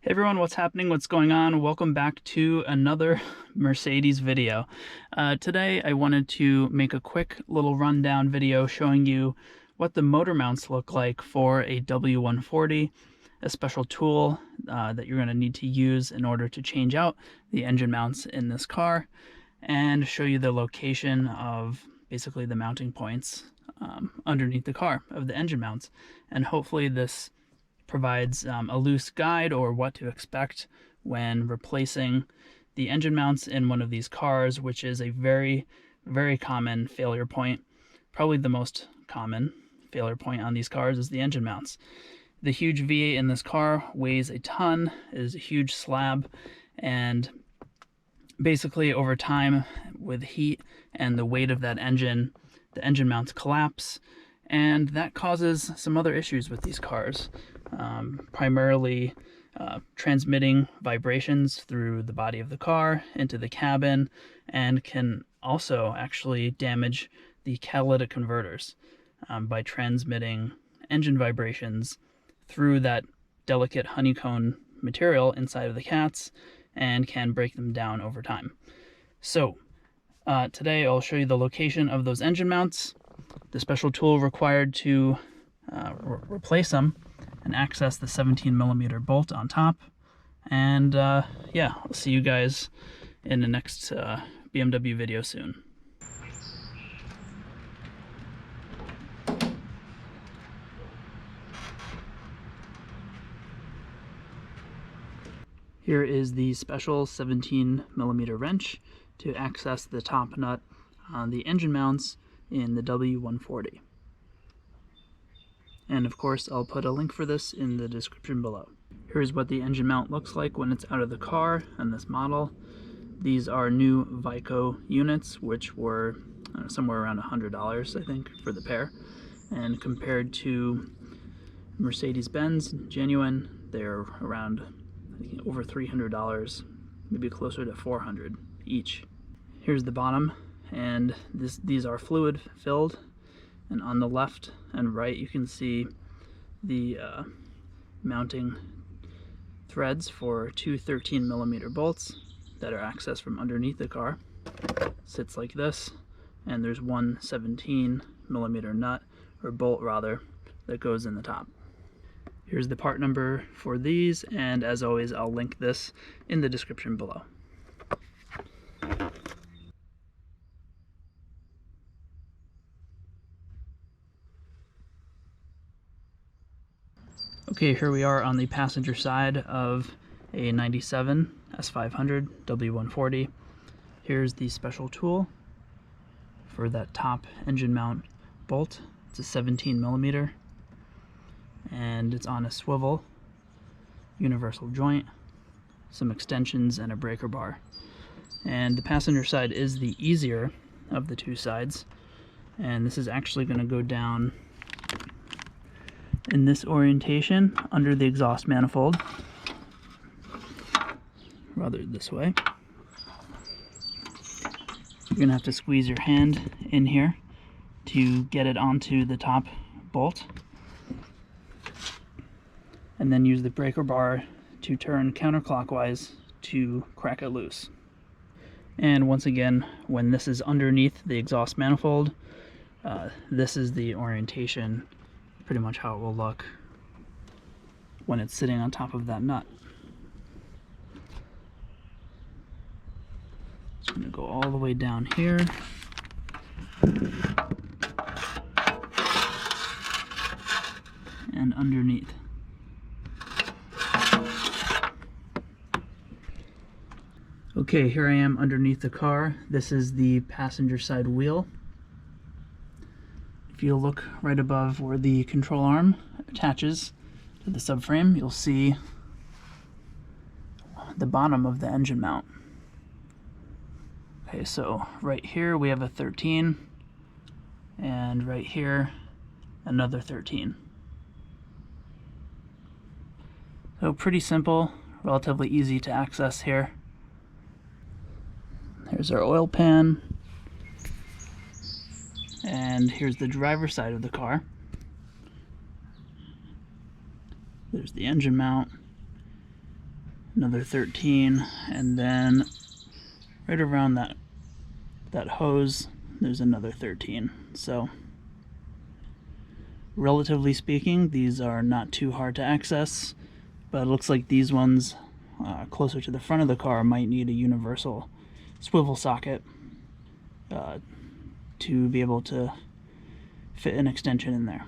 Hey everyone, what's happening? What's going on? Welcome back to another Mercedes video. Today I wanted to make a quick little rundown video showing you what the motor mounts look like for a W140, a special tool that you're going to need to use in order to change out the engine mounts in this car, and show you the location of basically the mounting points underneath the car of the engine mounts. And hopefully this provides a loose guide or what to expect when replacing the engine mounts in one of these cars, which is a very, very common failure point. Probably the most common failure point on these cars is the engine mounts. The huge V8 in this car weighs a ton, is a huge slab, and basically over time with heat and the weight of that engine, the engine mounts collapse, and that causes some other issues with these cars. Primarily transmitting vibrations through the body of the car into the cabin, and can also actually damage the catalytic converters by transmitting engine vibrations through that delicate honeycomb material inside of the cats, and can break them down over time. So today I'll show you the location of those engine mounts, the special tool required to replace them, and access the 17mm bolt on top. And yeah, I'll see you guys in the next BMW video soon. Here is the special 17mm wrench to access the top nut on the engine mounts in the W140. And of course, I'll put a link for this in the description below. Here's what the engine mount looks like when it's out of the car on this model. These are new Vico units, which were somewhere around $100, I think, for the pair. And compared to Mercedes Benz genuine, they're around, I think, over $300, maybe closer to $400 each. Here's the bottom, and these are fluid filled. And on the left and right, you can see the mounting threads for two 13mm bolts that are accessed from underneath the car. Sits like this, and there's one 17mm nut, or bolt rather, that goes in the top. Here's the part number for these, and as always, I'll link this in the description below. Okay, here we are on the passenger side of a 97 S500 W140. Here's the special tool for that top engine mount bolt. It's a 17mm, and it's on a swivel universal joint, some extensions, and a breaker bar. And the passenger side is the easier of the two sides, and this is actually going to go down in this orientation under the exhaust manifold, rather this way. You're gonna have to squeeze your hand in here to get it onto the top bolt, and then use the breaker bar to turn counterclockwise to crack it loose. And once again, when this is underneath the exhaust manifold, this is the orientation, pretty much how it will look when it's sitting on top of that nut. It's going to go all the way down here. And underneath. Okay, here I am underneath the car. This is the passenger side wheel. If you look right above where the control arm attaches to the subframe, you'll see the bottom of the engine mount. Okay, so right here we have a 13, and right here another 13. So pretty simple, relatively easy to access here. Here's our oil pan. And here's the driver's side of the car. There's the engine mount. another 13, and then right around that hose there's another 13. So relatively speaking, these are not too hard to access, but it looks like these ones closer to the front of the car might need a universal swivel socket to be able to fit an extension in there.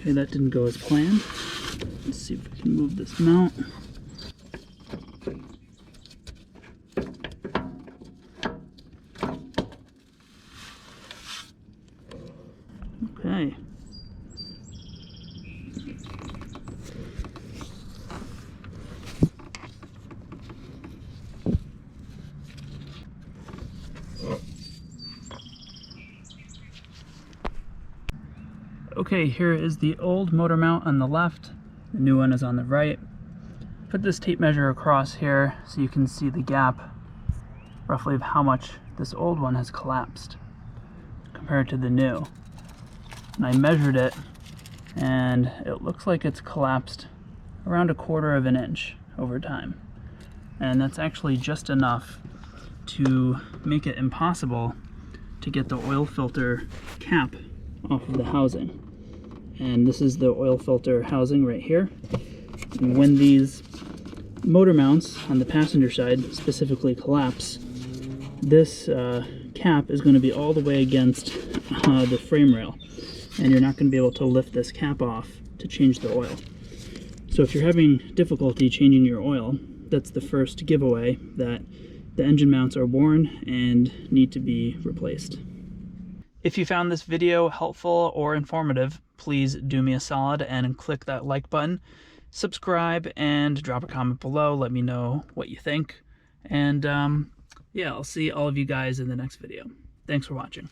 Okay, that didn't go as planned. Let's see if we can move this mount. Okay. Okay, here is the old motor mount on the left, the new one is on the right. Put this tape measure across here so you can see the gap roughly of how much this old one has collapsed compared to the new. And I measured it, and it looks like it's collapsed around 1/4 of an inch over time. And that's actually just enough to make it impossible to get the oil filter cap off of the housing. And this is the oil filter housing right here. And when these motor mounts on the passenger side specifically collapse, this cap is going to be all the way against the frame rail, and you're not going to be able to lift this cap off to change the oil. So if you're having difficulty changing your oil, that's the first giveaway that the engine mounts are worn and need to be replaced. If you found this video helpful or informative, please do me a solid and click that like button, subscribe, and drop a comment below. Let me know what you think. And yeah, I'll see all of you guys in the next video. Thanks for watching.